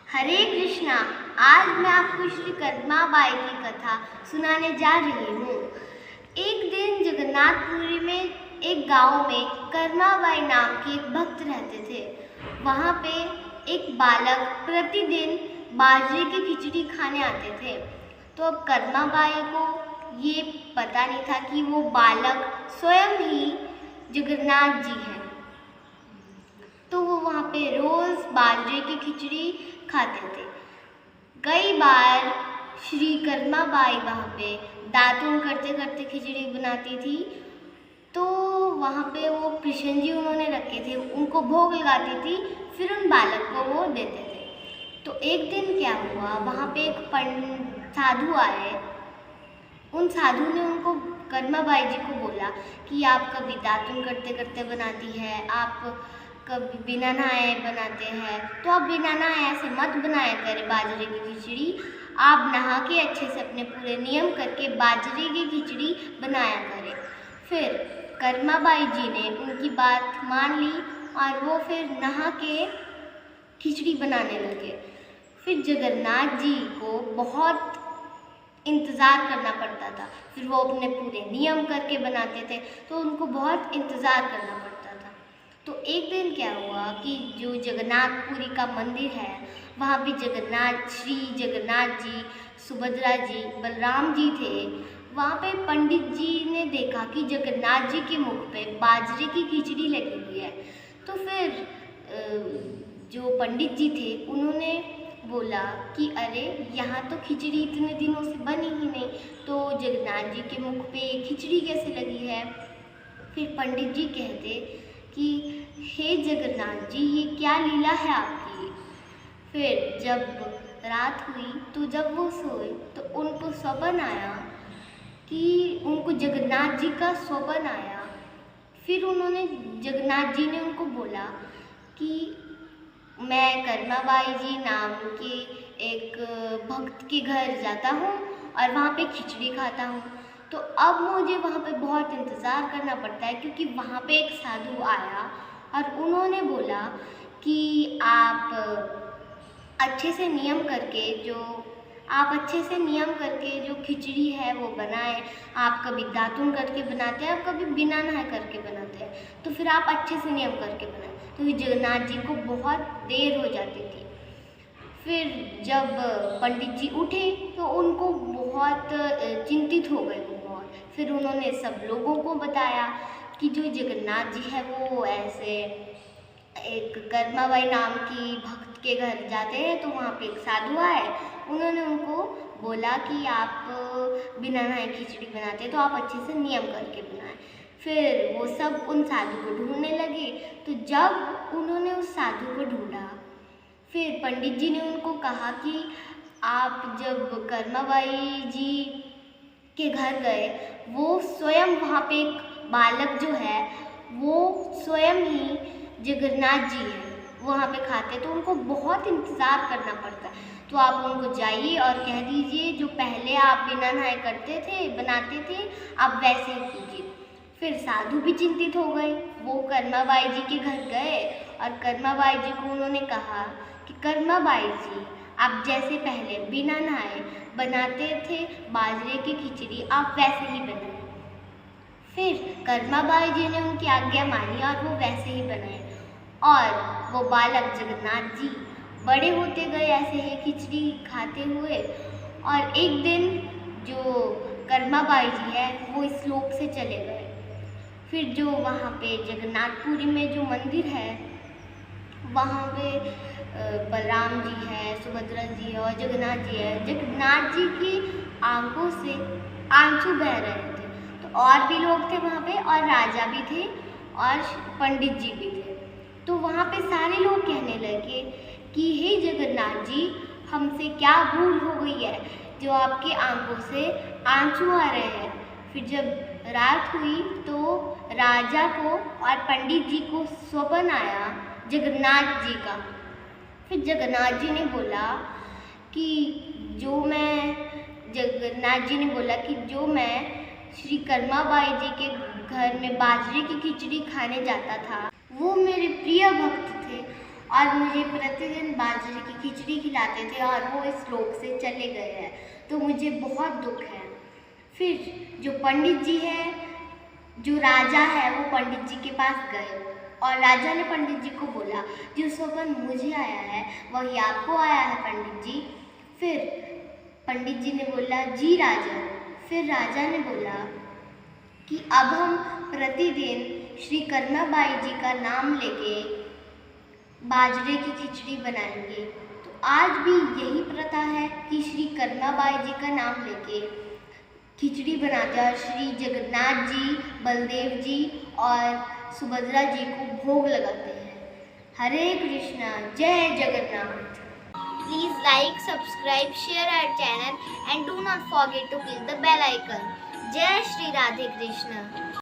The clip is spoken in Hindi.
हरे कृष्णा। आज मैं आपको श्री कदमाबाई की कथा सुनाने जा रही हूँ। एक दिन जगन्नाथपुरी में एक गांव में कदमाबाई नाम के एक भक्त रहते थे। वहाँ पे एक बालक प्रतिदिन बाजरे की खिचड़ी खाने आते थे। तो अब कदमाबाई को ये पता नहीं था कि वो बालक स्वयं ही जगन्नाथ जी हैं। तो वो वहाँ पे रोज़ बाजरे की खिचड़ी खाते थे। कई बार श्री कदमाबाई वहाँ पे दातून करते करते खिचड़ी बनाती थी। तो वहाँ पे वो कृष्ण जी उन्होंने रखे थे, उनको भोग लगाती थी, फिर उन बालक को वो देते थे। तो एक दिन क्या हुआ, वहाँ पे एक साधु आए। उन साधु ने उनको कदमाबाई जी को बोला कि आप कभी दातून करते करते बनाती है, आप कभी बिना नहाए बनाते हैं, तो आप बिना नहाए ऐसे मत बनाया करें बाजरे की खिचड़ी। आप नहा के अच्छे से अपने पूरे नियम करके बाजरे की खिचड़ी बनाया करें। फिर कदमाबाई जी ने उनकी बात मान ली और वो फिर नहा के खिचड़ी बनाने लगे। फिर जगन्नाथ जी को बहुत इंतज़ार करना पड़ता था। फिर वो अपने पूरे नियम करके बनाते थे, तो उनको बहुत इंतज़ार करना पड़ता था। तो एक दिन क्या हुआ कि जो जगन्नाथपुरी का मंदिर है, वहाँ पे श्री जगन्नाथ जी, सुभद्रा जी, बलराम जी थे। वहाँ पे पंडित जी ने देखा कि जगन्नाथ जी के मुख पे बाजरे की खिचड़ी लगी हुई है। तो फिर जो पंडित जी थे उन्होंने बोला कि अरे यहाँ तो खिचड़ी इतने दिनों से बनी ही नहीं, तो जगन्नाथ जी के मुख पे खिचड़ी कैसे लगी है। फिर पंडित जी कहते कि हे जगन्नाथ जी, ये क्या लीला है आपकी। फिर जब रात हुई तो जब वो सोए तो उनको स्वप्न आया कि उनको जगन्नाथ जी का स्वप्न आया। फिर जगन्नाथ जी ने उनको बोला कि मैं कदमाबाई जी नाम के एक भक्त के घर जाता हूँ और वहाँ पे खिचड़ी खाता हूँ। तो अब मुझे वहाँ पे बहुत इंतज़ार करना पड़ता है, क्योंकि वहाँ पे एक साधु आया और उन्होंने बोला कि आप अच्छे से नियम करके जो खिचड़ी है वो बनाएं। आप कभी दातून करके बनाते हैं, आप कभी बिना नहाए करके बनाते हैं, तो फिर आप अच्छे से नियम करके बनाएं। तो जगन्नाथ जी को बहुत देर हो जाती थी। फिर जब पंडित जी उठे तो उनको बहुत चिंतित हो गए वो बहुत। फिर उन्होंने सब लोगों को बताया कि जो जगन्नाथ जी है वो ऐसे एक कदमाबाई नाम की भक्त के घर जाते हैं, तो वहाँ पे एक साधु आए। उन्होंने उनको बोला कि आप बिना नहाए खिचड़ी बनाते हैं, तो आप अच्छे से नियम करके बनाएं। फिर वो सब उन साधु को ढूंढने लगे। तो जब उन्होंने उस साधु को ढूंढा, फिर पंडित जी ने उनको कहा कि आप जब कदमाबाई जी के घर गए, वो स्वयं वहाँ पे एक बालक जो है वो स्वयं ही जगन्नाथ जी है, वहाँ पे खाते, तो उनको बहुत इंतज़ार करना पड़ता है। तो आप उनको जाइए और कह दीजिए जो पहले आप बिना नहाए करते थे बनाते थे, आप वैसे ही कीजिए। फिर साधु भी चिंतित हो गए। वो कदमाबाई जी के घर गए और कदमाबाई जी को उन्होंने कहा कि कदमाबाई जी, आप जैसे पहले बिना नहाए बनाते थे बाजरे की खिचड़ी, आप वैसे ही बनाए। फिर कदमाबाई जी ने उनकी आज्ञा मानी और वो वैसे ही बनाए। और वो बालक जगन्नाथ जी बड़े होते गए ऐसे ही खिचड़ी खाते हुए। और एक दिन जो कदमाबाई जी है वो इस लोक से चले गए। फिर जो वहाँ पे जगन्नाथपुरी में जो मंदिर है, वहाँ पे बलराम जी है, सुभद्रा जी है और जगन्नाथ जी है। जगन्नाथ जी की आंखों से आंसू बह रहे थे। तो और भी लोग थे वहाँ पे, और राजा भी थे और पंडित जी भी थे। तो वहाँ पे सारे लोग कहने लगे कि हे जगन्नाथ जी, हमसे क्या भूल हो गई है जो आपकी आंखों से आंसू आ रहे हैं। फिर जब रात हुई तो राजा को और पंडित जी को स्वप्न आया जगन्नाथ जी का। फिर जगन्नाथ जी ने बोला कि जो मैं श्री कदमाबाई जी के घर में बाजरे की खिचड़ी खाने जाता था, वो मेरे प्रिय भक्त थे और मुझे प्रतिदिन बाजरे की खिचड़ी खिलाते थे और वो इस लोक से चले गए हैं, तो मुझे बहुत दुख है। फिर जो पंडित जी है, जो राजा है, वो पंडित जी के पास गए और राजा ने पंडित जी को बोला, जो सौगन मुझे आया है वही आपको आया है पंडित जी। फिर पंडित जी ने बोला, जी राजा। फिर राजा ने बोला कि अब हम प्रतिदिन श्री कर्माबाई जी का नाम लेके बाजरे की खिचड़ी बनाएंगे। तो आज भी यही प्रथा है कि श्री कर्माबाई जी का नाम लेके खिचड़ी बनाते हैं और श्री जगन्नाथ जी, बलदेव जी और सुभद्रा जी को भोग लगाते हैं। हरे कृष्णा, जय Jagannath. Please like, subscribe, share our channel and do not forget to click the bell icon. Jai Shri Radhe Krishna.